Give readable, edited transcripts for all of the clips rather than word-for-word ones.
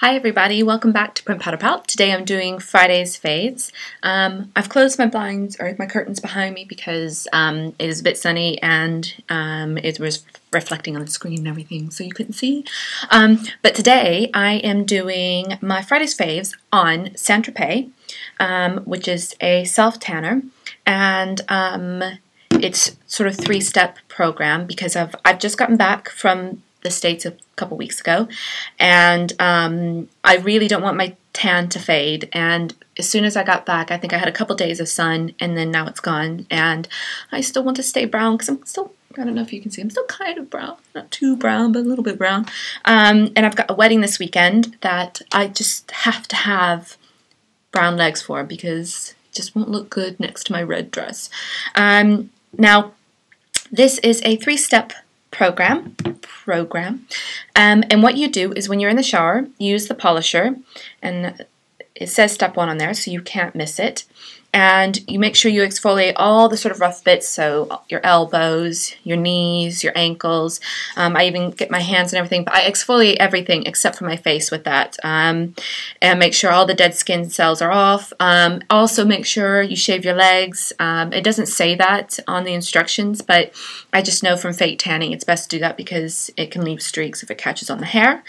Hi everybody, welcome back to Print Powder Palette. Today I'm doing Friday's fades. I've closed my blinds or my curtains behind me because it is a bit sunny and it was reflecting on the screen and everything so you couldn't see. But today I am doing my Friday's faves on St Tropez, which is a self-tanner, and it's sort of three-step program because I've just gotten back from the States a couple weeks ago, and I really don't want my tan to fade. And as soon as I got back, I think I had a couple days of sun, and then now it's gone. And I still want to stay brown because I'm still, I don't know if you can see, I'm still kind of brown, not too brown, but a little bit brown. And I've got a wedding this weekend that I just have to have brown legs for because it just won't look good next to my red dress. Now, this is a three-step program. And what you do is when you're in the shower, you use the polisher, and it says step 1 on there so you can't miss it, and you make sure you exfoliate all the sort of rough bits, so your elbows, your knees, your ankles. I even get my hands and everything, but I exfoliate everything except for my face with that, and make sure all the dead skin cells are off. Also make sure you shave your legs. It doesn't say that on the instructions, but I just know from fake tanning it's best to do that because it can leave streaks if it catches on the hair.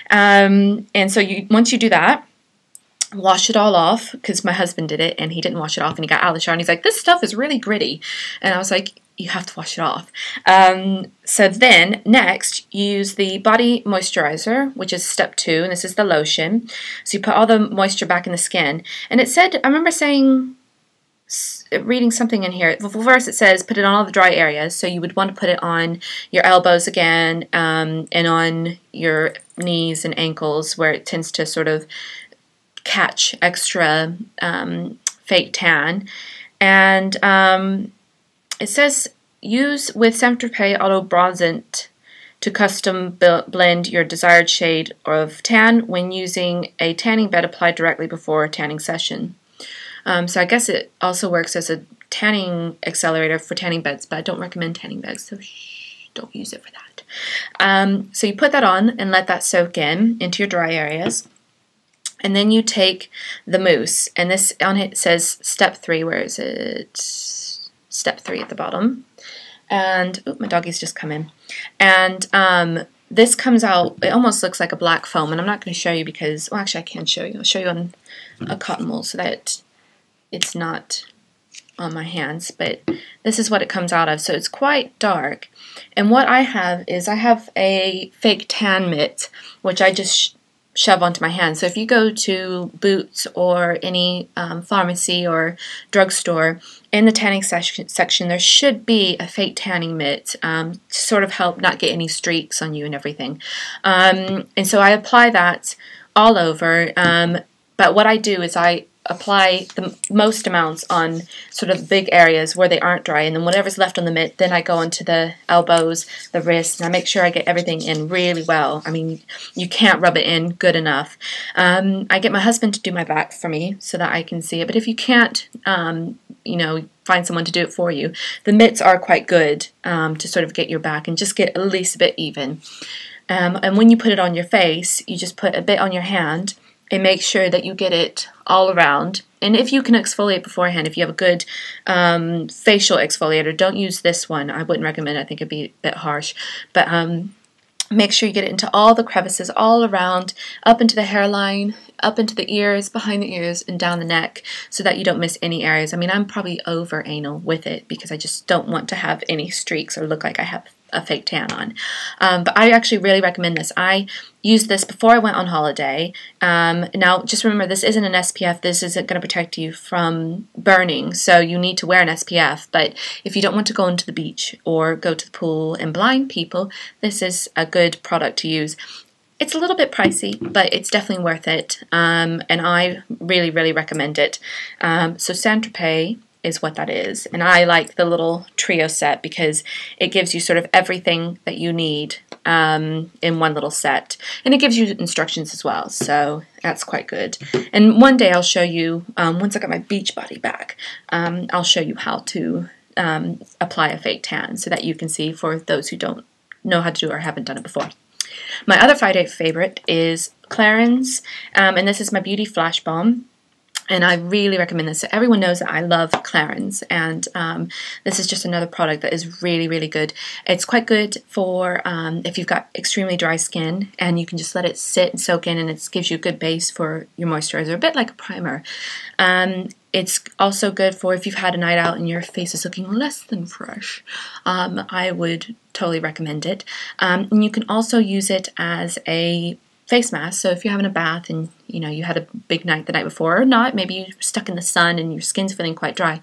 And so once you do that, wash it all off, because my husband did it and he didn't wash it off and he got out of the shower and he's like, this stuff is really gritty, and I was like, you have to wash it off. So then next use the body moisturizer, which is step 2, and this is the lotion. So you put all the moisture back in the skin, and it said, I remember reading something in here. First it says put it on all the dry areas, so you would want to put it on your elbows again, and on your knees and ankles where it tends to sort of catch extra fake tan. And it says use with St Tropez Auto Bronzant to custom blend your desired shade of tan when using a tanning bed applied directly before a tanning session. So I guess it also works as a tanning accelerator for tanning beds, but I don't recommend tanning beds, so don't use it for that. So you put that on and let that soak in into your dry areas. And then you take the mousse, and this on it says step 3. Where is it? Step 3 at the bottom. And oh, my doggy's just come in. And this comes out, it almost looks like a black foam, and I'm not going to show you because, well, actually I can show you. I'll show you on a cotton wool so that it's not on my hands, but this is what it comes out of. So it's quite dark. And what I have is I have a fake tan mitt, which I just shove onto my hand. So if you go to Boots or any pharmacy or drugstore, in the tanning section there should be a fake tanning mitt to sort of help not get any streaks on you and everything. And so I apply that all over, but what I do is I apply the most amounts on sort of big areas where they aren't dry, and then whatever's left on the mitt, then I go onto the elbows, the wrists, and I make sure I get everything in really well. I mean, you can't rub it in good enough. I get my husband to do my back for me so that I can see it, but if you can't, you know, find someone to do it for you, the mitts are quite good to sort of get your back and just get at least a bit even. And when you put it on your face, you just put a bit on your hand and make sure that you get it all around. And if you can exfoliate beforehand, if you have a good facial exfoliator, don't use this one. I wouldn't recommend it. I think it'd be a bit harsh. But make sure you get it into all the crevices, all around, up into the hairline, up into the ears, behind the ears, and down the neck, so that you don't miss any areas. I mean, I'm probably over anal with it because I just don't want to have any streaks or look like I have a fake tan on. But I actually really recommend this. I used this before I went on holiday. Now, just remember, this isn't an SPF. This isn't going to protect you from burning, so you need to wear an SPF. But if you don't want to go into the beach or go to the pool and blind people, this is a good product to use. It's a little bit pricey, but it's definitely worth it, and I really, really recommend it. So St Tropez is what that is, and I like the little trio set because it gives you sort of everything that you need in one little set, and it gives you instructions as well, so that's quite good. And one day I'll show you, once I got my beach body back, I'll show you how to apply a fake tan so that you can see, for those who don't know how to do it or haven't done it before. My other Friday favorite is Clarins, and this is my Beauty Flash Balm. And I really recommend this. So everyone knows that I love Clarins, and this is just another product that is really, really good. It's quite good for if you've got extremely dry skin, and you can just let it sit and soak in, and it gives you a good base for your moisturizer, a bit like a primer. It's also good for if you've had a night out and your face is looking less than fresh. I would totally recommend it. And you can also use it as a face mask. So if you're having a bath and you had a big night the night before, or not, maybe you're stuck in the sun and your skin's feeling quite dry,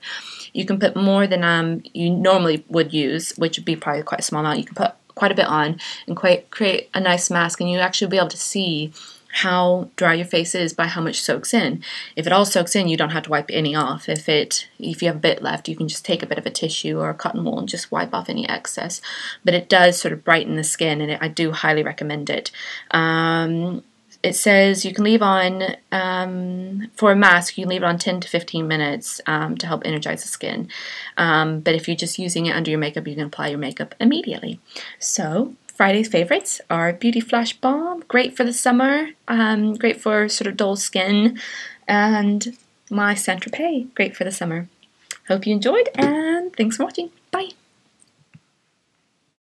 you can put more than you normally would use, which would be probably quite a small amount. You can put quite a bit on and create a nice mask, and you actually be able to see how dry your face is by how much soaks in. If it all soaks in, you don't have to wipe any off. If you have a bit left, you can just take a bit of a tissue or a cotton wool and just wipe off any excess. But it does sort of brighten the skin, and I do highly recommend it. It says you can leave on, for a mask, you can leave it on 10 to 15 minutes to help energize the skin. But if you're just using it under your makeup, you can apply your makeup immediately. So Friday's favorites are Beauty Flash Balm, great for the summer, great for sort of dull skin, and my St Tropez, great for the summer. Hope you enjoyed, and thanks for watching. Bye!